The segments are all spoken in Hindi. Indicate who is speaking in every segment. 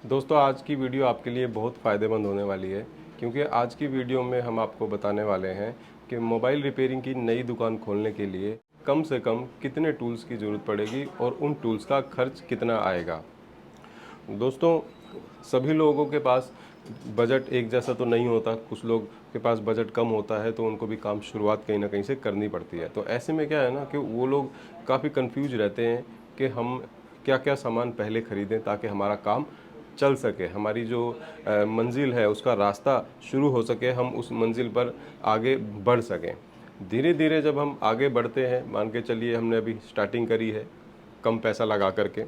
Speaker 1: दोस्तों आज की वीडियो आपके लिए बहुत फ़ायदेमंद होने वाली है, क्योंकि आज की वीडियो में हम आपको बताने वाले हैं कि मोबाइल रिपेयरिंग की नई दुकान खोलने के लिए कम से कम कितने टूल्स की ज़रूरत पड़ेगी और उन टूल्स का खर्च कितना आएगा। दोस्तों सभी लोगों के पास बजट एक जैसा तो नहीं होता, कुछ लोग के पास बजट कम होता है तो उनको भी काम शुरुआत कहीं ना कहीं से करनी पड़ती है। तो ऐसे में क्या है ना कि वो लोग काफ़ी कंफ्यूज रहते हैं कि हम क्या क्या सामान पहले ख़रीदें ताकि हमारा काम चल सके, हमारी जो मंजिल है उसका रास्ता शुरू हो सके, हम उस मंजिल पर आगे बढ़ सकें। धीरे धीरे जब हम आगे बढ़ते हैं, मान के चलिए हमने अभी स्टार्टिंग करी है कम पैसा लगा करके,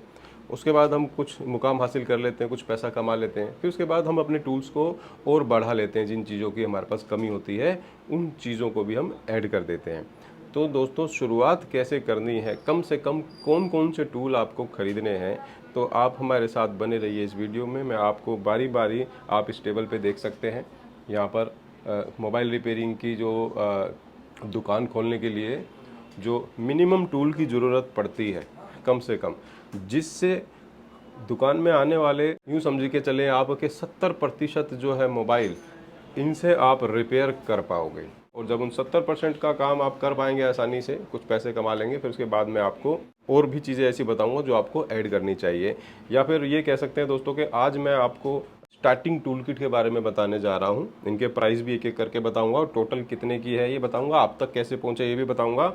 Speaker 1: उसके बाद हम कुछ मुकाम हासिल कर लेते हैं, कुछ पैसा कमा लेते हैं, फिर उसके बाद हम अपने टूल्स को और बढ़ा लेते हैं। जिन चीज़ों की हमारे पास कमी होती है उन चीज़ों को भी हम ऐड कर देते हैं। तो दोस्तों शुरुआत कैसे करनी है, कम से कम कौन कौन से टूल आपको ख़रीदने हैं, तो आप हमारे साथ बने रहिए इस वीडियो में। मैं आपको बारी बारी आप इस टेबल पे देख सकते हैं, यहाँ पर मोबाइल रिपेयरिंग की जो दुकान खोलने के लिए जो मिनिमम टूल की ज़रूरत पड़ती है कम से कम, जिससे दुकान में आने वाले यूँ समझ के चलें आपके 70% जो है मोबाइल, इनसे आप रिपेयर कर पाओगे। और जब उन 70% का काम आप कर पाएंगे आसानी से, कुछ पैसे कमा लेंगे, फिर उसके बाद मैं आपको और भी चीज़ें ऐसी बताऊंगा जो आपको ऐड करनी चाहिए। या फिर ये कह सकते हैं दोस्तों कि आज मैं आपको स्टार्टिंग टूल किट के बारे में बताने जा रहा हूँ। इनके प्राइस भी एक एक करके बताऊंगा और टोटल कितने की है ये बताऊंगा, आप तक कैसे पहुँचे ये भी बताऊंगा।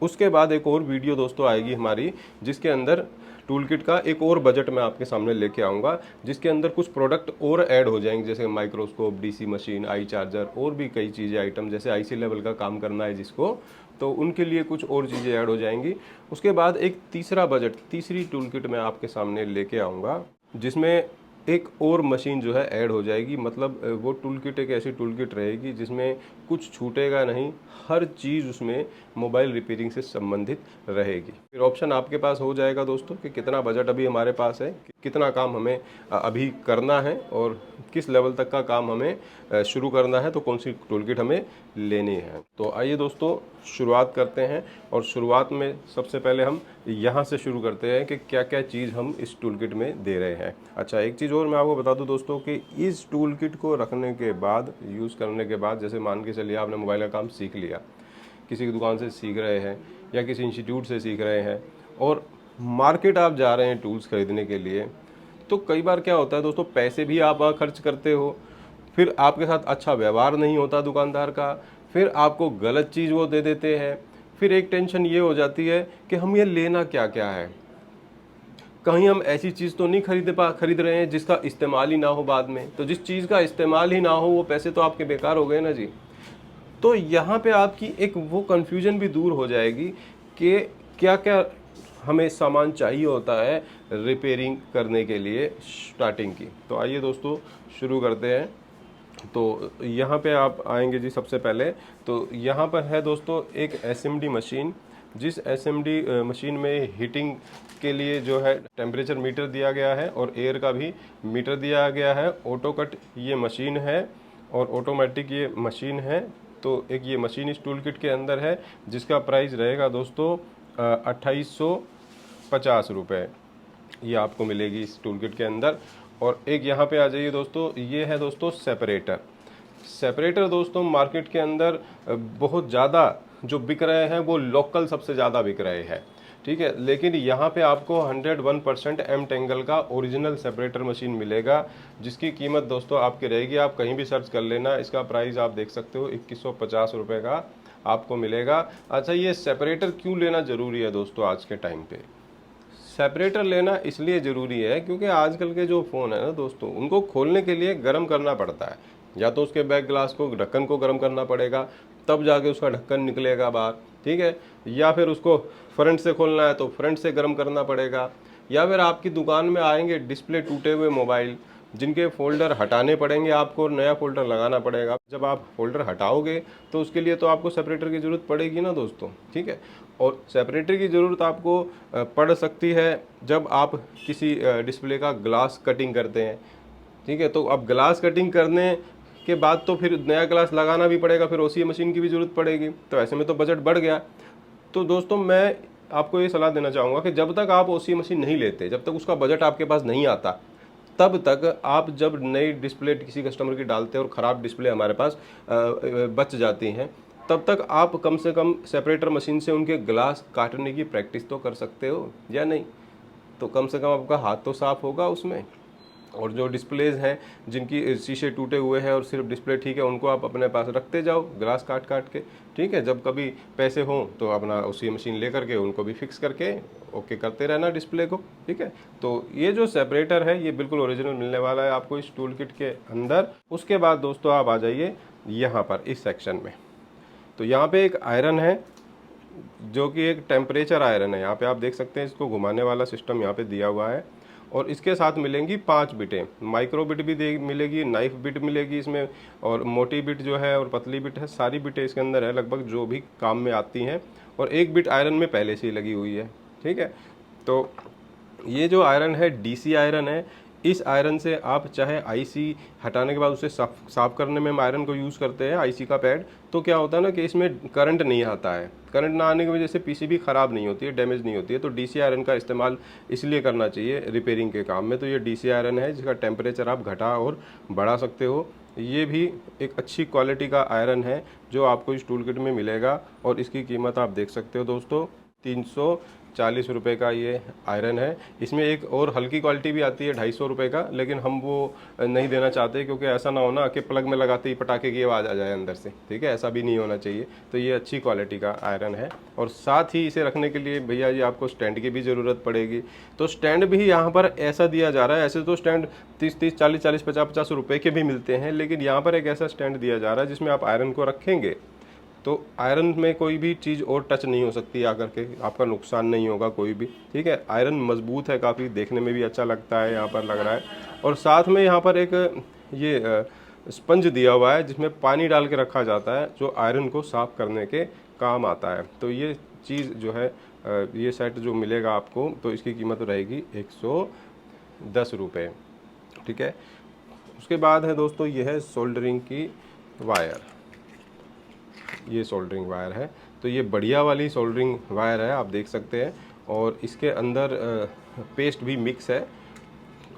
Speaker 1: उसके बाद एक और वीडियो दोस्तों आएगी हमारी, जिसके अंदर टूल किट का एक और बजट मैं आपके सामने लेके आऊँगा, जिसके अंदर कुछ प्रोडक्ट और ऐड हो जाएंगे, जैसे माइक्रोस्कोप, डीसी मशीन, आई चार्जर और भी कई चीज़ें आइटम, जैसे आईसी लेवल का काम करना है जिसको, तो उनके लिए कुछ और चीज़ें ऐड हो जाएंगी। उसके बाद एक तीसरा बजट, तीसरी टूल किट मैं आपके सामने लेके आऊँगा, जिसमें एक और मशीन जो है ऐड हो जाएगी। मतलब वो टूल किट एक ऐसी टूल किट रहेगी जिसमें कुछ छूटेगा नहीं, हर चीज़ उसमें मोबाइल रिपेयरिंग से संबंधित रहेगी। फिर ऑप्शन आपके पास हो जाएगा दोस्तों कि कितना बजट अभी हमारे पास है, कितना काम हमें अभी करना है और किस लेवल तक का काम हमें शुरू करना है, तो कौन सी टूल किट हमें लेनी है। तो आइए दोस्तों शुरुआत करते हैं। और शुरुआत में सबसे पहले हम यहाँ से शुरू करते हैं कि क्या क्या चीज़ हम इस टूल किट में दे रहे हैं। अच्छा, एक चीज़ और मैं आपको बता दूं दोस्तों कि इस टूल किट को रखने के बाद, यूज़ करने के बाद, जैसे मान के चलिए आपने मोबाइल का काम सीख लिया, किसी की दुकान से सीख रहे हैं या किसी इंस्टीट्यूट से सीख रहे हैं और मार्केट आप जा रहे हैं टूल्स खरीदने के लिए, तो कई बार क्या होता है दोस्तों, पैसे भी आप खर्च करते हो, फिर आपके साथ अच्छा व्यवहार नहीं होता दुकानदार का, फिर आपको गलत चीज़ वो दे देते हैं। फिर एक टेंशन ये हो जाती है कि हम ये लेना क्या क्या है, कहीं हम ऐसी चीज़ तो नहीं खरीद रहे हैं जिसका इस्तेमाल ही ना हो बाद में। तो जिस चीज़ का इस्तेमाल ही ना हो वो पैसे तो आपके बेकार हो गए ना जी। तो यहाँ पे आपकी एक वो कन्फ्यूजन भी दूर हो जाएगी कि क्या क्या हमें सामान चाहिए होता है रिपेयरिंग करने के लिए स्टार्टिंग की। तो आइए दोस्तों शुरू करते हैं। तो यहाँ पे आप आएंगे जी, सबसे पहले तो यहाँ पर है दोस्तों एक एसएमडी मशीन, जिस एसएमडी मशीन में हीटिंग के लिए जो है टेम्परेचर मीटर दिया गया है और एयर का भी मीटर दिया गया है। ऑटो कट ये मशीन है और ऑटोमेटिक ये मशीन है। तो एक ये मशीन इस टूल किट के अंदर है, जिसका प्राइस रहेगा दोस्तों 2850 रुपये, ये आपको मिलेगी इस टूल किट के अंदर। और एक यहाँ पे आ जाइए दोस्तों, ये है दोस्तों सेपरेटर। सेपरेटर दोस्तों मार्केट के अंदर बहुत ज़्यादा जो बिक रहे हैं वो लोकल सबसे ज़्यादा बिक रहे हैं, ठीक है। लेकिन यहाँ पे आपको 101% एम टेंगल का ओरिजिनल सेपरेटर मशीन मिलेगा, जिसकी कीमत दोस्तों आपकी रहेगी, आप कहीं भी सर्च कर लेना, इसका प्राइस आप देख सकते हो 2150 रुपये का आपको मिलेगा। अच्छा, ये सेपरेटर क्यों लेना ज़रूरी है दोस्तों आज के टाइम पे? सेपरेटर लेना इसलिए ज़रूरी है क्योंकि आजकल के जो फ़ोन है ना दोस्तों, उनको खोलने के लिए गर्म करना पड़ता है। या तो उसके बैक ग्लास को, ढक्कन को गर्म करना पड़ेगा, तब जाके उसका ढक्कन निकलेगा बाहर, ठीक है। या फिर उसको फ्रंट से खोलना है तो फ्रंट से गर्म करना पड़ेगा। या फिर आपकी दुकान में आएंगे डिस्प्ले टूटे हुए मोबाइल, जिनके फ़ोल्डर हटाने पड़ेंगे आपको और नया फ़ोल्डर लगाना पड़ेगा। जब आप फ़ोल्डर हटाओगे तो उसके लिए तो आपको सेपरेटर की ज़रूरत पड़ेगी ना दोस्तों, ठीक है। और सेपरेटर की ज़रूरत आपको पड़ सकती है जब आप किसी डिस्प्ले का ग्लास कटिंग करते हैं, ठीक है। तो अब ग्लास कटिंग करने के बाद तो फिर नया ग्लास लगाना भी पड़ेगा, फिर ओसी मशीन की भी ज़रूरत पड़ेगी, तो ऐसे में तो बजट बढ़ गया। तो दोस्तों मैं आपको ये सलाह देना चाहूँगा कि जब तक आप ओसी मशीन नहीं लेते, जब तक उसका बजट आपके पास नहीं आता, तब तक आप जब नई डिस्प्ले किसी कस्टमर की डालते हैं और ख़राब डिस्प्ले हमारे पास बच जाती हैं, तब तक आप कम से कम सेपरेटर मशीन से उनके ग्लास काटने की प्रैक्टिस तो कर सकते हो या नहीं। तो कम से कम आपका हाथ तो साफ होगा उसमें। और जो डिस्प्लेज हैं जिनकी शीशे टूटे हुए हैं और सिर्फ डिस्प्ले ठीक है, उनको आप अपने पास रखते जाओ ग्लास काट काट के, ठीक है। जब कभी पैसे हों तो अपना उसी मशीन ले करके उनको भी फिक्स करके ओके करते रहना डिस्प्ले को, ठीक है। तो ये जो सेपरेटर है ये बिल्कुल ओरिजिनल मिलने वाला है आपको इस टूल किट के अंदर। उसके बाद दोस्तों आप आ जाइए यहाँ पर इस सेक्शन में। तो यहाँ पे एक आयरन है जो कि एक टेम्परेचर आयरन है। यहाँ पे आप देख सकते हैं इसको घुमाने वाला सिस्टम यहाँ पे दिया हुआ है। और इसके साथ मिलेंगी 5 बिटें, माइक्रो बिट भी मिलेगी, नाइफ बिट मिलेगी इसमें, और मोटी बिट जो है और पतली बिट है, सारी बिटें इसके अंदर है लगभग जो भी काम में आती हैं। और एक बिट आयरन में पहले से ही लगी हुई है, ठीक है। तो ये जो आयरन है डीसी आयरन है। इस आयरन से आप चाहे आईसी हटाने के बाद उसे साफ करने में हम आयरन को यूज़ करते हैं, आईसी का पैड, तो क्या होता है ना कि इसमें करंट नहीं आता है। करंट ना आने की वजह से पीसीबी ख़राब नहीं होती है, डैमेज नहीं होती है। तो डीसी आयरन का इस्तेमाल इसलिए करना चाहिए रिपेयरिंग के काम में। तो ये डीसी आयरन है जिसका टेम्परेचर आप घटा और बढ़ा सकते हो। ये भी एक अच्छी क्वालिटी का आयरन है जो आपको इस टूल किट में मिलेगा। और इसकी कीमत आप देख सकते हो दोस्तों, 340 रुपये का ये आयरन है। इसमें एक और हल्की क्वालिटी भी आती है 250 रुपये का, लेकिन हम वो नहीं देना चाहते क्योंकि ऐसा ना हो ना कि प्लग में लगाते ही पटाखे की आवाज़ आ जाए अंदर से, ठीक है। ऐसा भी नहीं होना चाहिए। तो ये अच्छी क्वालिटी का आयरन है। और साथ ही इसे रखने के लिए भैया जी आपको स्टैंड की भी ज़रूरत पड़ेगी। तो स्टैंड भी यहाँ पर ऐसा दिया जा रहा है। ऐसे तो स्टैंड 30-30, 40-40, 50-50 रुपये के भी मिलते हैं, लेकिन यहाँ पर एक ऐसा स्टैंड दिया जा रहा है जिसमें आप आयरन को रखेंगे तो आयरन में कोई भी चीज़ और टच नहीं हो सकती आकर के, आपका नुकसान नहीं होगा कोई भी, ठीक है। आयरन मजबूत है काफ़ी, देखने में भी अच्छा लगता है, यहाँ पर लग रहा है। और साथ में यहाँ पर एक ये स्पंज दिया हुआ है जिसमें पानी डाल के रखा जाता है जो आयरन को साफ़ करने के काम आता है। तो ये चीज़ जो है ये सेट जो मिलेगा आपको, तो इसकी कीमत रहेगी 110 रुपये, ठीक है। उसके बाद है दोस्तों ये है सोल्डरिंग की वायर। ये सोल्डरिंग वायर है, तो ये बढ़िया वाली सोल्डरिंग वायर है, आप देख सकते हैं। और इसके अंदर पेस्ट भी मिक्स है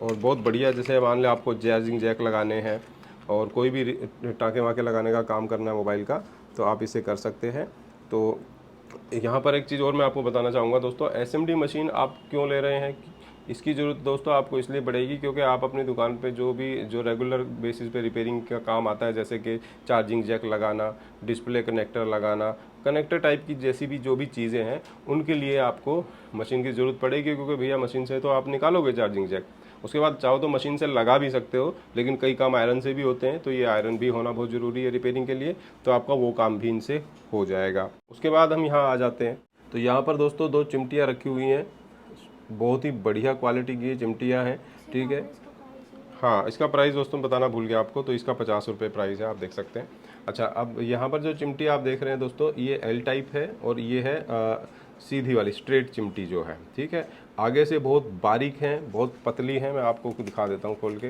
Speaker 1: और बहुत बढ़िया। जैसे मान लें आपको चार्जिंग जैक लगाने हैं और कोई भी टाँके वाँके लगाने का काम करना है मोबाइल का, तो आप इसे कर सकते हैं। तो यहाँ पर एक चीज़ और मैं आपको बताना चाहूँगा दोस्तों, एसएमडी मशीन आप क्यों ले रहे हैं, इसकी ज़रूरत दोस्तों आपको इसलिए पड़ेगी क्योंकि आप अपनी दुकान पे जो रेगुलर बेसिस पे रिपेयरिंग का काम आता है, जैसे कि चार्जिंग जैक लगाना, डिस्प्ले कनेक्टर लगाना, कनेक्टर टाइप की जैसी भी जो भी चीज़ें हैं, उनके लिए आपको मशीन की ज़रूरत पड़ेगी। क्योंकि भैया मशीन से तो आप निकालोगे चार्जिंग जैक, उसके बाद चाहो तो मशीन से लगा भी सकते हो, लेकिन कई काम आयरन से भी होते हैं, तो ये आयरन भी होना बहुत ज़रूरी है रिपेयरिंग के लिए। तो आपका वो काम भी इनसे हो जाएगा। उसके बाद हम यहाँ आ जाते हैं। तो यहाँ पर दोस्तों 2 चिमटियाँ रखी हुई हैं, बहुत ही बढ़िया क्वालिटी की चिमटियाँ हैं, ठीक है। हाँ, इसका प्राइस दोस्तों बताना भूल गया आपको, तो इसका 50 रुपये प्राइस है, आप देख सकते हैं। अच्छा, अब यहाँ पर जो चिमटी आप देख रहे हैं दोस्तों, ये एल टाइप है और ये है सीधी वाली स्ट्रेट चिमटी जो है, ठीक है। आगे से बहुत बारीक हैं, बहुत पतली हैं। मैं आपको दिखा देता हूँ खोल के।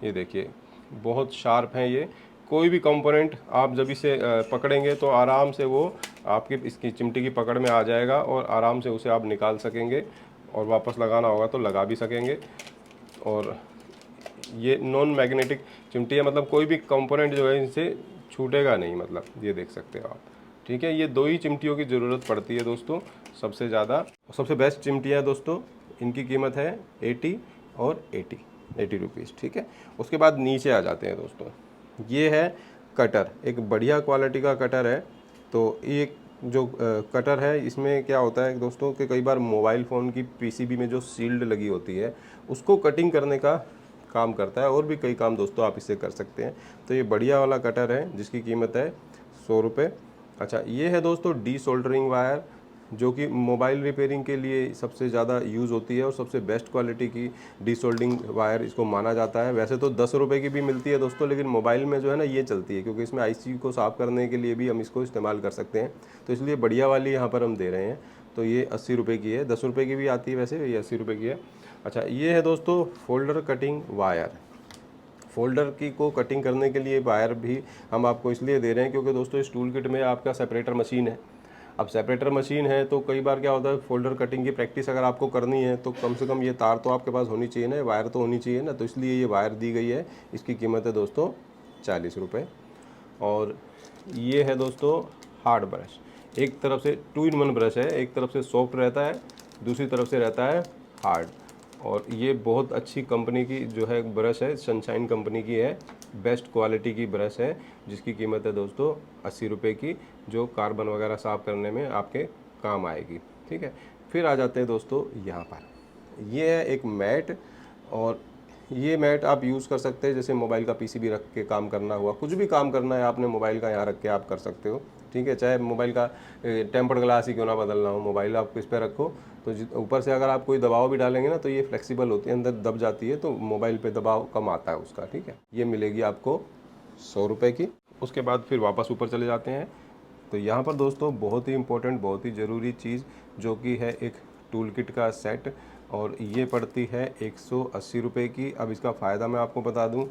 Speaker 1: ये देखिए बहुत शार्प हैं ये। कोई भी कंपोनेंट आप जब इसे पकड़ेंगे तो आराम से वो आपकी इसकी चिमटी की पकड़ में आ जाएगा और आराम से उसे आप निकाल सकेंगे और वापस लगाना होगा तो लगा भी सकेंगे। और ये नॉन मैग्नेटिक चिमटी है, मतलब कोई भी कंपोनेंट जो है इनसे छूटेगा नहीं, मतलब ये देख सकते हो आप, ठीक है। ये 2 ही चिमटियों की ज़रूरत पड़ती है दोस्तों सबसे ज़्यादा। सबसे बेस्ट चिमटियाँ दोस्तों, इनकी कीमत है 80 और 80 रुपीज़, ठीक है। उसके बाद नीचे आ जाते हैं दोस्तों, ये है कटर, एक बढ़िया क्वालिटी का कटर है। तो ये जो कटर है इसमें क्या होता है दोस्तों कि कई बार मोबाइल फ़ोन की पीसीबी में जो सील्ड लगी होती है उसको कटिंग करने का काम करता है, और भी कई काम दोस्तों आप इससे कर सकते हैं। तो ये बढ़िया वाला कटर है जिसकी कीमत है 100 रुपये। अच्छा, ये है दोस्तों डी सोल्डरिंग वायर, जो कि मोबाइल रिपेयरिंग के लिए सबसे ज़्यादा यूज़ होती है और सबसे बेस्ट क्वालिटी की डी सोल्डरिंग वायर इसको माना जाता है। वैसे तो 10 रुपये की भी मिलती है दोस्तों, लेकिन मोबाइल में जो है ना ये चलती है, क्योंकि इसमें आईसी को साफ़ करने के लिए भी हम इसको इस्तेमाल कर सकते हैं। तो इसलिए बढ़िया वाली यहाँ पर हम दे रहे हैं। तो ये 80 रुपये की है, 10 रुपये की भी आती है वैसे, ये 80 रुपये की है। अच्छा, ये है दोस्तों फोल्डर कटिंग वायर। फोल्डर की को कटिंग करने के लिए वायर भी हम आपको इसलिए दे रहे हैं क्योंकि दोस्तों इस टूल किट में आपका सेपरेटर मशीन है अब सेपरेटर मशीन है तो कई बार क्या होता है, फोल्डर कटिंग की प्रैक्टिस अगर आपको करनी है तो कम से कम ये तार तो आपके पास होनी चाहिए ना, वायर तो होनी चाहिए ना, तो इसलिए ये वायर दी गई है। इसकी कीमत है दोस्तों 40 रुपये। और ये है दोस्तों हार्ड ब्रश। एक तरफ से 2 in 1 ब्रश है, एक तरफ से सॉफ्ट रहता है, दूसरी तरफ से रहता है हार्ड। और ये बहुत अच्छी कंपनी की जो है ब्रश है, सनशाइन कंपनी की है, बेस्ट क्वालिटी की ब्रश है, जिसकी कीमत है दोस्तों 80 रुपये की, जो कार्बन वगैरह साफ़ करने में आपके काम आएगी। ठीक है, फिर आ जाते हैं दोस्तों यहाँ पर, ये है एक मैट। और ये मैट आप यूज़ कर सकते हैं, जैसे मोबाइल का पीसीबी रख के काम करना हुआ, कुछ भी काम करना है आपने मोबाइल का यहाँ रख के आप कर सकते हो। ठीक है, चाहे मोबाइल का टेम्पर्ड ग्लास ही क्यों ना बदलना हो, मोबाइल आप इस पर रखो तो ऊपर से अगर आप कोई दबाव भी डालेंगे ना तो ये फ्लेक्सिबल होती है, अंदर दब जाती है, तो मोबाइल पे दबाव कम आता है उसका। ठीक है, ये मिलेगी आपको 100 रुपये की। उसके बाद फिर वापस ऊपर चले जाते हैं, तो यहाँ पर दोस्तों बहुत ही इम्पोर्टेंट, बहुत ही ज़रूरी चीज़ जो कि है एक टूल किट का सेट, और ये पड़ती है 180 रुपये की। अब इसका फ़ायदा मैं आपको बता दूं,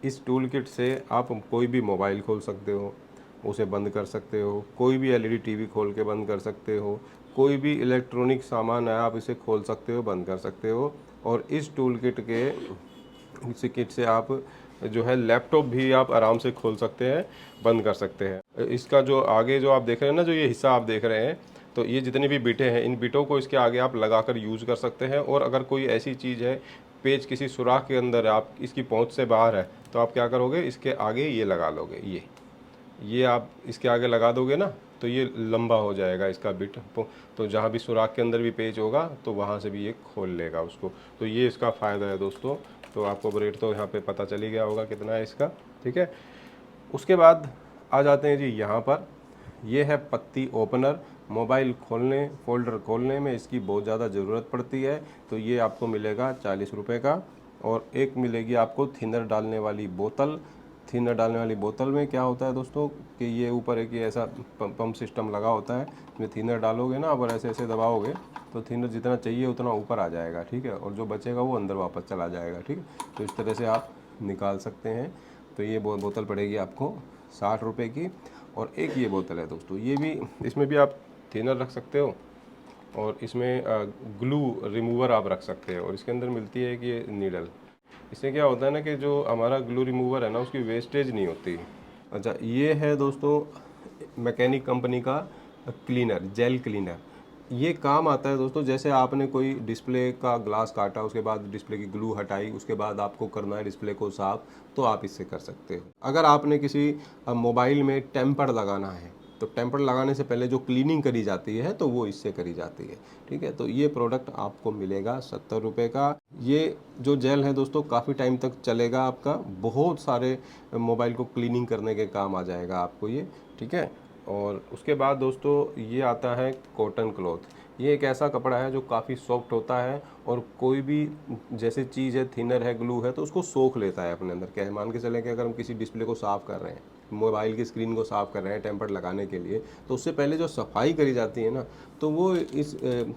Speaker 1: इस टूल किट से आप कोई भी मोबाइल खोल सकते हो, उसे बंद कर सकते हो, कोई भी एलईडी टीवी खोल के बंद कर सकते हो, कोई भी इलेक्ट्रॉनिक सामान है आप इसे खोल सकते हो, बंद कर सकते हो। और इस टूल किट के इस किट से आप जो है लैपटॉप भी आप आराम से खोल सकते हैं, बंद कर सकते हैं। इसका जो आगे जो आप देख रहे हैं ना, जो ये हिस्सा आप देख रहे हैं, तो ये जितनी भी बिटें हैं, इन बिटों को इसके आगे आप लगाकर यूज़ कर सकते हैं। और अगर कोई ऐसी चीज़ है, पेज किसी सुराख के अंदर है, आप इसकी पहुंच से बाहर है, तो आप क्या करोगे, इसके आगे ये लगा लोगे, ये आप इसके आगे लगा दोगे ना, तो ये लंबा हो जाएगा इसका बिट, तो जहाँ भी सुराख के अंदर भी पेज होगा तो वहाँ से भी ये खोल लेगा उसको। तो ये इसका फ़ायदा है दोस्तों। तो आपको रेट तो यहाँ पे पता चल ही गया होगा कितना है इसका। ठीक है, उसके बाद आ जाते हैं जी यहाँ पर, ये है पत्ती ओपनर। मोबाइल खोलने, फोल्डर खोलने में इसकी बहुत ज़्यादा ज़रूरत पड़ती है, तो ये आपको मिलेगा 40 रुपये का। और एक मिलेगी आपको थिनर डालने वाली बोतल। थिनर डालने वाली बोतल में क्या होता है दोस्तों कि ये ऊपर एक ये ऐसा पंप सिस्टम लगा होता है, इसमें थिनर डालोगे ना, और ऐसे ऐसे दबाओगे तो थिनर जितना चाहिए उतना ऊपर आ जाएगा। ठीक है, और जो बचेगा वो अंदर वापस चला जाएगा। ठीक है, तो इस तरह से आप निकाल सकते हैं। तो ये बोतल पड़ेगी आपको 60 रुपये की। और एक ये बोतल है दोस्तों, ये भी, इसमें भी आप थिनर रख सकते हो, और इसमें ग्लू रिमूवर आप रख सकते हो। और इसके अंदर मिलती है कि ये नीडल, इससे क्या होता है ना कि जो हमारा ग्लू रिमूवर है ना, उसकी वेस्टेज नहीं होती। अच्छा, ये है दोस्तों मैकेनिक कंपनी का क्लीनर, जेल क्लीनर। ये काम आता है दोस्तों, जैसे आपने कोई डिस्प्ले का ग्लास काटा, उसके बाद डिस्प्ले की ग्लू हटाई, उसके बाद आपको करना है डिस्प्ले को साफ, तो आप इससे कर सकते हो। अगर आपने किसी मोबाइल में टेम्पर लगाना है, तो टेम्पर लगाने से पहले जो क्लीनिंग करी जाती है तो वो इससे करी जाती है। ठीक है, तो ये प्रोडक्ट आपको मिलेगा 70 रुपये का। ये जो जेल है दोस्तों काफ़ी टाइम तक चलेगा आपका, बहुत सारे मोबाइल को क्लीनिंग करने के काम आ जाएगा आपको ये। ठीक है, और उसके बाद दोस्तों ये आता है कॉटन क्लॉथ। ये एक ऐसा कपड़ा है जो काफ़ी सॉफ्ट होता है, और कोई भी जैसे चीज़ है, थिनर है, ग्लू है, तो उसको सोख लेता है अपने अंदर। क्या मान के चलें कि अगर हम किसी डिस्प्ले को साफ़ कर रहे हैं, मोबाइल की स्क्रीन को साफ़ कर रहे हैं टेम्पर लगाने के लिए, तो उससे पहले जो सफाई करी जाती है ना, तो वो इस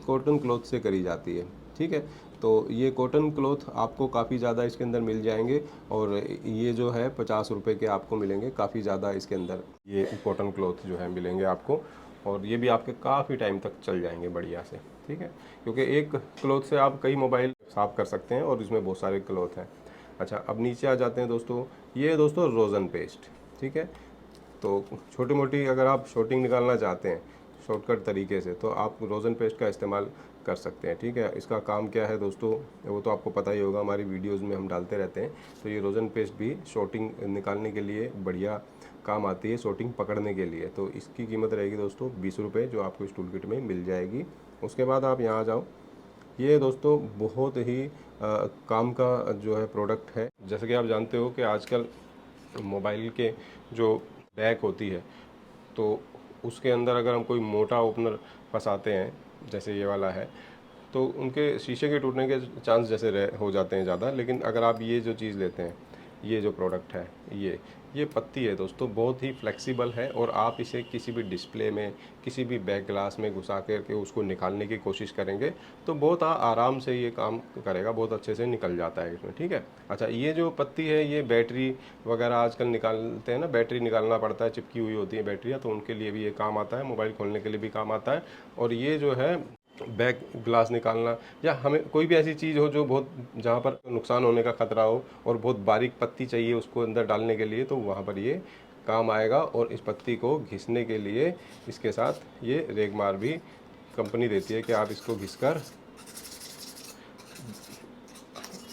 Speaker 1: कॉटन क्लॉथ से करी जाती है। ठीक है, तो ये कॉटन क्लॉथ आपको काफ़ी ज़्यादा इसके अंदर मिल जाएंगे, और ये जो है 50 रुपये के आपको मिलेंगे, काफ़ी ज़्यादा इसके अंदर ये कॉटन क्लॉथ जो है मिलेंगे आपको। और ये भी आपके काफ़ी टाइम तक चल जाएंगे बढ़िया से। ठीक है, क्योंकि एक क्लॉथ से आप कई मोबाइल साफ़ कर सकते हैं, और इसमें बहुत सारे क्लॉथ हैं। अच्छा, अब नीचे आ जाते हैं दोस्तों, ये है दोस्तों रोज़न पेस्ट। ठीक है, तो छोटी मोटी अगर आप शॉर्टिंग निकालना चाहते हैं शॉर्टकट तरीके से, तो आप रोज़न पेस्ट का इस्तेमाल कर सकते हैं। ठीक है, इसका काम क्या है दोस्तों, वो तो आपको पता ही होगा, हमारी वीडियोस में हम डालते रहते हैं। तो ये रोज़न पेस्ट भी शॉर्टिंग निकालने के लिए बढ़िया काम आती है, शॉर्टिंग पकड़ने के लिए। तो इसकी कीमत रहेगी दोस्तों 20 रुपये, जो आपको इस टूल किट में मिल जाएगी। उसके बाद आप यहाँ आ जाओ, ये दोस्तों बहुत ही काम का जो है प्रोडक्ट है। जैसे कि आप जानते हो कि आजकल मोबाइल के जो बैक होती है, तो उसके अंदर अगर हम कोई मोटा ओपनर फंसाते हैं, जैसे ये वाला है, तो उनके शीशे के टूटने के चांस जैसे हो जाते हैं ज़्यादा। लेकिन अगर आप ये जो चीज़ लेते हैं, ये जो प्रोडक्ट है ये पत्ती है दोस्तों, बहुत ही फ्लेक्सिबल है और आप इसे किसी भी डिस्प्ले में, किसी भी बैक ग्लास में घुसा करके उसको निकालने की कोशिश करेंगे तो बहुत आराम से ये काम करेगा, बहुत अच्छे से निकल जाता है इसमें। ठीक है। अच्छा, ये जो पत्ती है ये बैटरी वगैरह आजकल निकालते हैं ना, बैटरी निकालना पड़ता है, चिपकी हुई होती है बैटरियाँ, तो उनके लिए भी ये काम आता है, मोबाइल खोलने के लिए भी काम आता है। और ये जो है बैक ग्लास निकालना, या हमें कोई भी ऐसी चीज़ हो जो बहुत, जहाँ पर नुकसान होने का खतरा हो और बहुत बारीक पत्ती चाहिए उसको अंदर डालने के लिए, तो वहाँ पर ये काम आएगा। और इस पत्ती को घिसने के लिए इसके साथ ये रेगमार भी कंपनी देती है कि आप इसको घिसकर,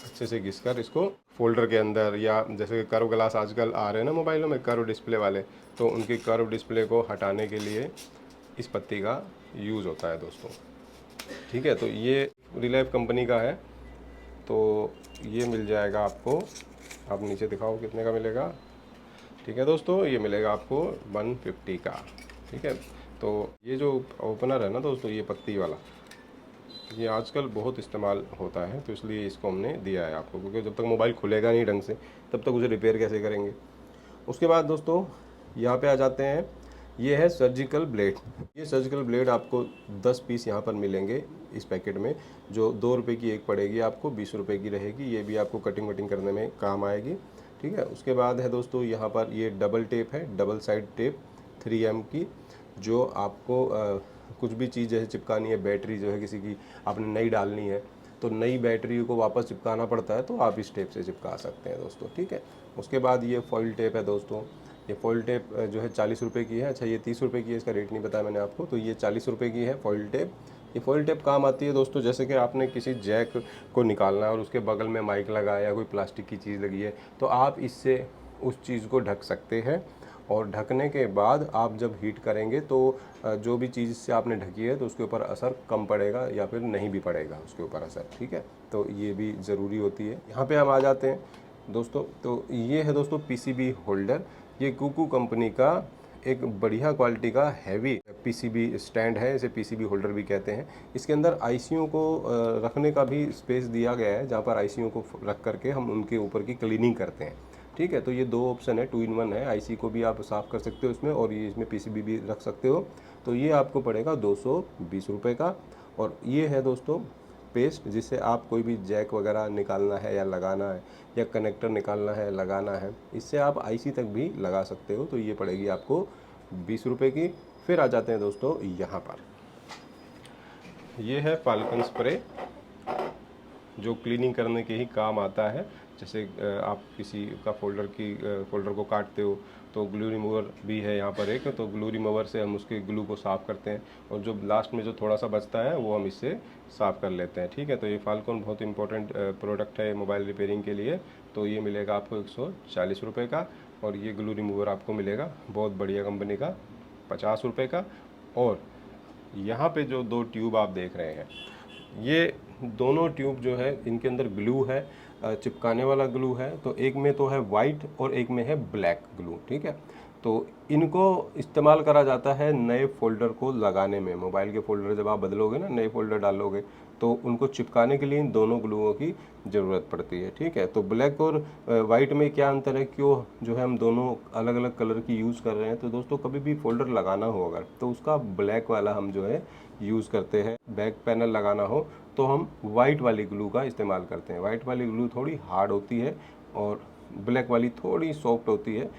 Speaker 1: अच्छे से घिसकर इसको फोल्डर के अंदर, या जैसे कर्व ग्लास आजकल आ रहे हैं ना मोबाइलों में, कर्व डिस्प्ले वाले, तो उनकी कर्व डिस्प्ले को हटाने के लिए इस पत्ती का यूज़ होता है दोस्तों। ठीक है। तो ये रिलायंस कंपनी का है, तो ये मिल जाएगा आपको, आप नीचे दिखाओ कितने का मिलेगा। ठीक है दोस्तों, ये मिलेगा आपको 150 का। ठीक है। तो ये जो ओपनर है ना दोस्तों, ये पत्ती वाला, ये आजकल बहुत इस्तेमाल होता है, तो इसलिए इसको हमने दिया है आपको, क्योंकि जब तक मोबाइल खुलेगा नहीं ढंग से तब तक उसे रिपेयर कैसे करेंगे। उसके बाद दोस्तों यहाँ पे आ जाते हैं, ये है सर्जिकल ब्लेड। ये सर्जिकल ब्लेड आपको 10 पीस यहाँ पर मिलेंगे इस पैकेट में, जो 2 रुपये की एक पड़ेगी आपको, 20 रुपये की रहेगी। ये भी आपको कटिंग वटिंग करने में काम आएगी। ठीक है। उसके बाद है दोस्तों यहाँ पर ये डबल टेप है, डबल साइड टेप 3M की, जो आपको कुछ भी चीज़ जैसे चिपकानी है, बैटरी जो है किसी की आपने नई डालनी है, तो नई बैटरी को वापस चिपकाना पड़ता है, तो आप इस टेप से चिपका सकते हैं दोस्तों। ठीक है। उसके बाद ये फॉइल टेप है दोस्तों, ये फॉइल टेप जो है 40 रुपये की है। अच्छा, ये 30 रुपये की है, इसका रेट नहीं बताया मैंने आपको, तो ये 40 रुपये की है फॉइल टेप। ये फॉइल टेप काम आती है दोस्तों, जैसे कि आपने किसी जैक को निकालना है और उसके बगल में माइक लगाया या कोई प्लास्टिक की चीज़ लगी है, तो आप इससे उस चीज़ को ढक सकते हैं। और ढकने के बाद आप जब हीट करेंगे तो जो भी चीज़ से आपने ढकी है तो उसके ऊपर असर कम पड़ेगा या फिर नहीं भी पड़ेगा उसके ऊपर असर। ठीक है। तो ये भी ज़रूरी होती है। यहाँ पे हम आ जाते हैं दोस्तों, तो ये है दोस्तों PCB होल्डर। ये कुकू कंपनी का एक बढ़िया क्वालिटी का हैवी PCB स्टैंड है, इसे PCB होल्डर भी कहते हैं। इसके अंदर आईसीयू को रखने का भी स्पेस दिया गया है, जहाँ पर आईसीयू को रख करके हम उनके ऊपर की क्लीनिंग करते हैं। ठीक है। तो ये 2 ऑप्शन है, 2 in 1 है, आईसी को भी आप साफ़ कर सकते हो इसमें, और ये इसमें PCB भी रख सकते हो। तो ये आपको पड़ेगा 220 रुपये का। और ये है दोस्तों पेस्ट, जिससे आप कोई भी जैक वगैरह निकालना है या लगाना है, या कनेक्टर निकालना है लगाना है, इससे आप आईसी तक भी लगा सकते हो। तो ये पड़ेगी आपको 20 रुपये की। फिर आ जाते हैं दोस्तों यहाँ पर, ये है फाल्कन स्प्रे, जो क्लीनिंग करने के ही काम आता है। जैसे आप किसी का फोल्डर को काटते हो तो ग्लू रिमूवर भी है यहाँ पर एक, तो ग्लू रिमूवर से हम उसके ग्लू को साफ़ करते हैं, और जो लास्ट में जो थोड़ा सा बचता है वो हम इससे साफ़ कर लेते हैं। ठीक है। तो ये फाल्कन बहुत इंपॉर्टेंट प्रोडक्ट है मोबाइल रिपेयरिंग के लिए। तो ये मिलेगा आपको 140 रुपये का। और ये ग्लू रिमूवर आपको मिलेगा बहुत बढ़िया कंपनी का 50 रुपये का। और यहाँ पे जो 2 ट्यूब आप देख रहे हैं, ये दोनों ट्यूब जो है इनके अंदर ग्लू है, चिपकाने वाला ग्लू है। तो एक में तो है वाइट और एक में है ब्लैक ग्लू। ठीक है। तो इनको इस्तेमाल करा जाता है नए फोल्डर को लगाने में। मोबाइल के फोल्डर जब आप बदलोगे ना, नए फोल्डर डालोगे, तो उनको चिपकाने के लिए इन दोनों ग्लूओं की ज़रूरत पड़ती है। ठीक है। तो ब्लैक और वाइट में क्या अंतर है, क्यों जो है हम दोनों अलग अलग कलर की यूज़ कर रहे हैं। तो दोस्तों कभी भी फोल्डर लगाना हो अगर, तो उसका ब्लैक वाला हम जो है यूज़ करते हैं। बैक पैनल लगाना हो तो हम वाइट वाली ग्लू का इस्तेमाल करते हैं। वाइट वाली ग्लू थोड़ी हार्ड होती है और ब्लैक वाली थोड़ी सॉफ्ट होती है।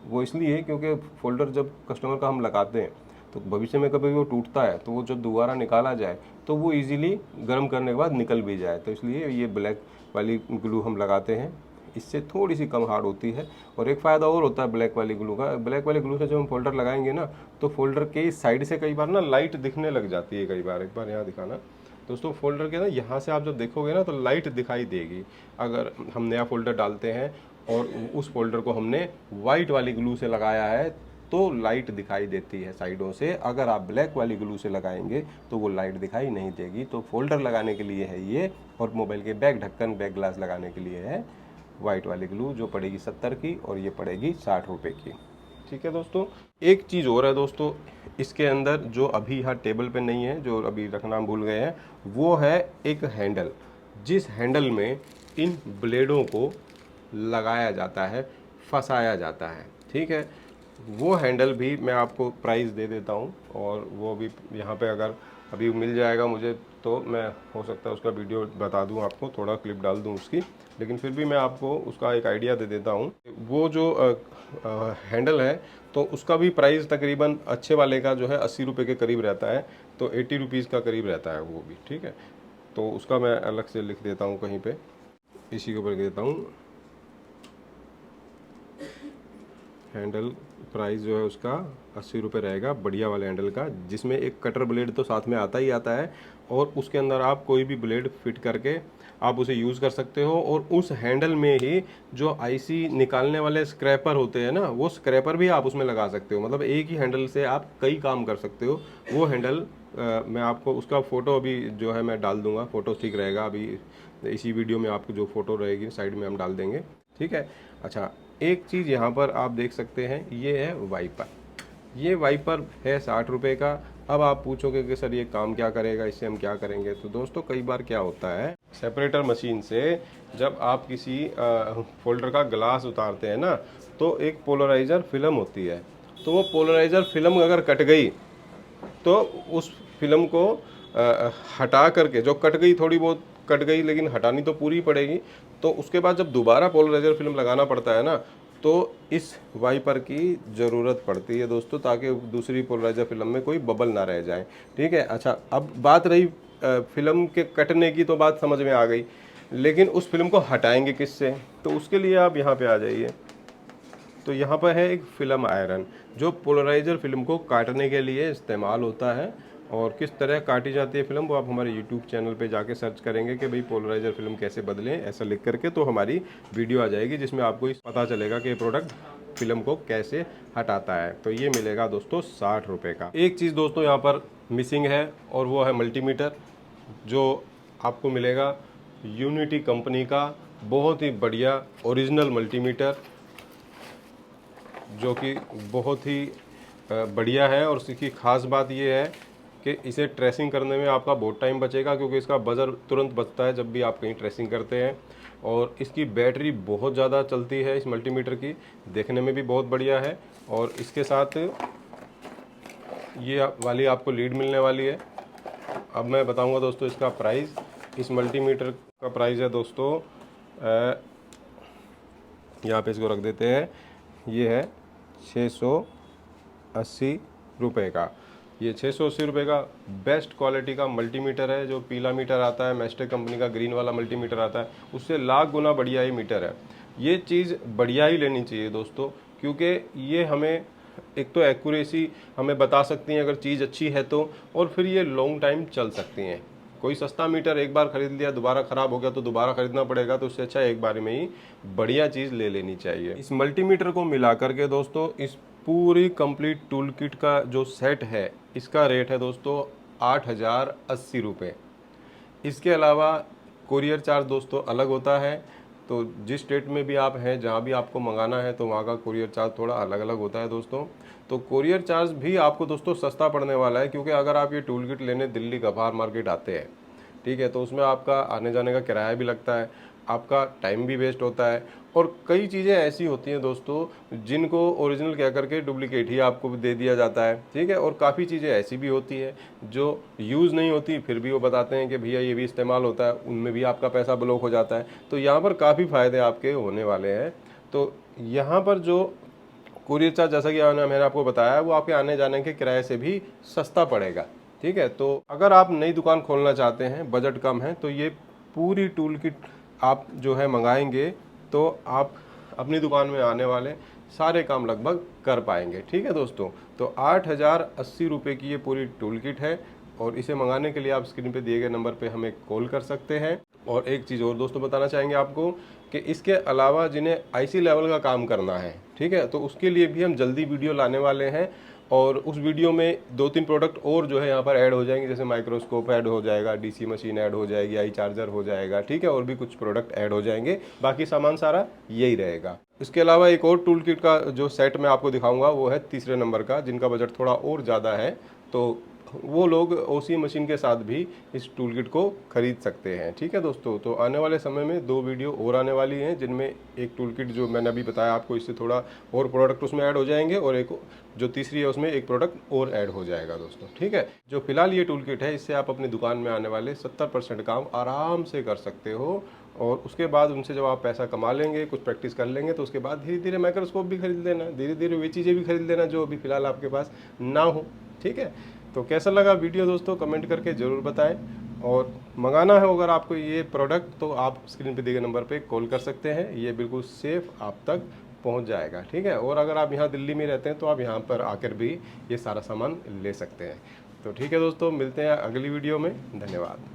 Speaker 1: वो इसलिए क्योंकि फोल्डर जब कस्टमर का हम लगाते हैं तो भविष्य में कभी वो टूटता है, तो वो जब दोबारा निकाला जाए तो वो इजीली गर्म करने के बाद निकल भी जाए। तो इसलिए ये ब्लैक वाली ग्लू हम लगाते हैं, इससे थोड़ी सी कम हार्ड होती है। और एक फ़ायदा और होता है ब्लैक वाली ग्लू का, ब्लैक वाली ग्लू से जब हम फोल्डर लगाएंगे ना, तो फोल्डर के साइड से कई बार ना लाइट दिखने लग जाती है। कई बार, एक बार यहाँ दिखाना दोस्तों, फोल्डर के ना यहाँ से आप जब देखोगे ना तो लाइट दिखाई देगी। अगर हम नया फोल्डर डालते हैं और उस फोल्डर को हमने वाइट वाली ग्लू से लगाया है तो लाइट दिखाई देती है साइडों से। अगर आप ब्लैक वाली ग्लू से लगाएंगे तो वो लाइट दिखाई नहीं देगी। तो फोल्डर लगाने के लिए है ये, और मोबाइल के बैक ढक्कन, बैक ग्लास लगाने के लिए है वाइट वाली ग्लू, जो पड़ेगी 70 की और ये पड़ेगी 60 रुपये की। ठीक है दोस्तों। एक चीज़ और है दोस्तों, इसके अंदर जो अभी यहाँ टेबल पे नहीं है, जो अभी रखना भूल गए हैं, वो है एक हैंडल, जिस हैंडल में इन ब्लेडों को लगाया जाता है, फंसाया जाता है। ठीक है, वो हैंडल भी मैं आपको प्राइस दे देता हूँ, और वो भी यहाँ पे अगर अभी मिल जाएगा मुझे तो मैं हो सकता है उसका वीडियो बता दूँ आपको, थोड़ा क्लिप डाल दूँ उसकी, लेकिन फिर भी मैं आपको उसका एक आइडिया दे देता हूँ। वो जो हैंडल है तो उसका भी प्राइस तकरीबन अच्छे वाले का जो है 80 रुपये के करीब रहता है, तो 80 रुपीज़ का करीब रहता है वो भी। ठीक है, तो उसका मैं अलग से लिख देता हूँ कहीं पे, इसी के ऊपर लिख देता हूँ। हैंडल प्राइस जो है उसका 80 रुपये रहेगा, बढ़िया वाले हैंडल का, जिसमें एक कटर ब्लेड तो साथ में आता ही आता है, और उसके अंदर आप कोई भी ब्लेड फिट करके आप उसे यूज़ कर सकते हो। और उस हैंडल में ही जो आईसी निकालने वाले स्क्रैपर होते हैं ना, वो स्क्रैपर भी आप उसमें लगा सकते हो। मतलब एक ही हैंडल से आप कई काम कर सकते हो। वो हैंडल मैं आपको उसका फ़ोटो अभी जो है मैं डाल दूंगा, फ़ोटो ठीक रहेगा, अभी इसी वीडियो में आपको जो फ़ोटो रहेगी साइड में हम डाल देंगे। ठीक है, अच्छा एक चीज़ यहाँ पर आप देख सकते हैं, ये है वाइपर। ये वाइपर है 60 रुपये का। अब आप पूछोगे कि सर ये काम क्या करेगा, इससे हम क्या करेंगे? तो दोस्तों कई बार क्या होता है, सेपरेटर मशीन से जब आप किसी फोल्डर का ग्लास उतारते हैं ना, तो एक पोलराइज़र फिल्म होती है, तो वो पोलराइज़र फिल्म अगर कट गई तो उस फिल्म को हटा करके, जो कट गई थोड़ी बहुत कट गई लेकिन हटानी तो पूरी पड़ेगी, तो उसके बाद जब दोबारा पोलराइजर फिल्म लगाना पड़ता है ना, तो इस वाइपर की ज़रूरत पड़ती है दोस्तों, ताकि दूसरी पोलराइजर फिल्म में कोई बबल ना रह जाए। ठीक है, अच्छा अब बात रही फिल्म के कटने की, तो बात समझ में आ गई, लेकिन उस फिल्म को हटाएंगे किससे? तो उसके लिए आप यहाँ पे आ जाइए। तो यहाँ पर है एक फिल्म आयरन, जो पोलराइजर फिल्म को काटने के लिए इस्तेमाल होता है। और किस तरह काटी जाती है फिल्म, वो आप हमारे YouTube चैनल पे जाके सर्च करेंगे कि भाई पोलराइजर फिल्म कैसे बदलें, ऐसा लिख करके, तो हमारी वीडियो आ जाएगी जिसमें आपको पता चलेगा कि प्रोडक्ट फिल्म को कैसे हटाता है। तो ये मिलेगा दोस्तों 60 रुपये का। एक चीज़ दोस्तों यहाँ पर मिसिंग है, और वो है मल्टीमीटर, जो आपको मिलेगा यूनिटी कंपनी का बहुत ही बढ़िया ओरिजिनल मल्टीमीटर, जो कि बहुत ही बढ़िया है। और इसकी ख़ास बात ये है कि इसे ट्रेसिंग करने में आपका बहुत टाइम बचेगा, क्योंकि इसका बज़र तुरंत बजता है जब भी आप कहीं ट्रेसिंग करते हैं। और इसकी बैटरी बहुत ज़्यादा चलती है इस मल्टीमीटर की, देखने में भी बहुत बढ़िया है। और इसके साथ ये वाली आपको लीड मिलने वाली है। अब मैं बताऊंगा दोस्तों इसका प्राइस। इस मल्टीमीटर का प्राइस है दोस्तों, यहाँ पे इसको रख देते हैं, ये है 680 रुपये का। ये 680 रुपये का बेस्ट क्वालिटी का मल्टीमीटर है। जो पीला मीटर आता है, मैस्टेक कंपनी का ग्रीन वाला मल्टीमीटर आता है, उससे लाख गुना बढ़िया ही मीटर है। ये चीज़ बढ़िया ही लेनी चाहिए दोस्तों, क्योंकि ये हमें एक तो एक्यूरेसी हमें बता सकती हैं अगर चीज़ अच्छी है तो, और फिर ये लॉन्ग टाइम चल सकती हैं। कोई सस्ता मीटर एक बार खरीद लिया, दोबारा ख़राब हो गया तो दोबारा खरीदना पड़ेगा, तो उससे अच्छा एक बार में ही बढ़िया चीज़ ले लेनी चाहिए। इस मल्टीमीटर को मिला करके दोस्तों, इस पूरी कंप्लीट टूल किट का जो सेट है, इसका रेट है दोस्तों 8080 रुपये। इसके अलावा कुरियर चार्ज दोस्तों अलग होता है। तो जिस स्टेट में भी आप हैं, जहाँ भी आपको मंगाना है, तो वहाँ का कुरियर चार्ज थोड़ा अलग अलग होता है दोस्तों। तो कुरियर चार्ज भी आपको दोस्तों सस्ता पड़ने वाला है, क्योंकि अगर आप ये टूल किट लेने दिल्ली गफार मार्केट आते हैं, ठीक है, तो उसमें आपका आने जाने का किराया भी लगता है, आपका टाइम भी वेस्ट होता है, और कई चीज़ें ऐसी होती हैं दोस्तों जिनको ओरिजिनल कह करके डुप्लीकेट ही आपको दे दिया जाता है। ठीक है, और काफ़ी चीज़ें ऐसी भी होती है जो यूज़ नहीं होती, फिर भी वो बताते हैं कि भैया ये भी इस्तेमाल होता है, उनमें भी आपका पैसा ब्लॉक हो जाता है। तो यहाँ पर काफ़ी फ़ायदे आपके होने वाले हैं। तो यहाँ पर जो कुरियर चार्ज, जैसा कि मैंने आपको बताया, वो आपके आने जाने के किराए से भी सस्ता पड़ेगा। ठीक है, तो अगर आप नई दुकान खोलना चाहते हैं, बजट कम है, तो ये पूरी टूल किट आप जो है मंगाएंगे, तो आप अपनी दुकान में आने वाले सारे काम लगभग कर पाएंगे। ठीक है दोस्तों, तो 8080 रुपये की ये पूरी टूल किट है, और इसे मंगाने के लिए आप स्क्रीन पे दिए गए नंबर पे हमें कॉल कर सकते हैं। और एक चीज़ और दोस्तों बताना चाहेंगे आपको कि इसके अलावा जिन्हें आईसी लेवल का काम करना है, ठीक है, तो उसके लिए भी हम जल्दी वीडियो लाने वाले हैं। और उस वीडियो में 2-3 प्रोडक्ट और जो है यहाँ पर ऐड हो जाएंगे, जैसे माइक्रोस्कोप ऐड हो जाएगा, डीसी मशीन ऐड हो जाएगी, आई चार्जर हो जाएगा, ठीक है, और भी कुछ प्रोडक्ट ऐड हो जाएंगे। बाकी सामान सारा यही रहेगा। इसके अलावा एक और टूल किट का जो सेट मैं आपको दिखाऊंगा, वो है तीसरे नंबर का, जिनका बजट थोड़ा और ज़्यादा है। तो वो लोग ओसी मशीन के साथ भी इस टूल किट को खरीद सकते हैं। ठीक है दोस्तों, तो आने वाले समय में 2 वीडियो और आने वाली हैं, जिनमें एक टूल किट जो मैंने अभी बताया आपको, इससे थोड़ा और प्रोडक्ट उसमें ऐड हो जाएंगे, और एक जो तीसरी है उसमें एक प्रोडक्ट और ऐड हो जाएगा दोस्तों। ठीक है, जो फिलहाल ये टूल किट है, इससे आप अपनी दुकान में आने वाले 70% काम आराम से कर सकते हो, और उसके बाद उनसे जब आप पैसा कमा लेंगे, कुछ प्रैक्टिस कर लेंगे, तो उसके बाद धीरे धीरे माइक्रोस्कोप भी खरीद लेना, धीरे धीरे वे चीज़ें भी खरीद लेना जो अभी फ़िलहाल आपके पास ना हो। ठीक है, तो कैसा लगा वीडियो दोस्तों, कमेंट करके ज़रूर बताएं। और मंगाना है अगर आपको ये प्रोडक्ट, तो आप स्क्रीन पे दिए गए नंबर पे कॉल कर सकते हैं, ये बिल्कुल सेफ़ आप तक पहुंच जाएगा। ठीक है, और अगर आप यहाँ दिल्ली में रहते हैं तो आप यहाँ पर आकर भी ये सारा सामान ले सकते हैं। तो ठीक है दोस्तों, मिलते हैं अगली वीडियो में। धन्यवाद।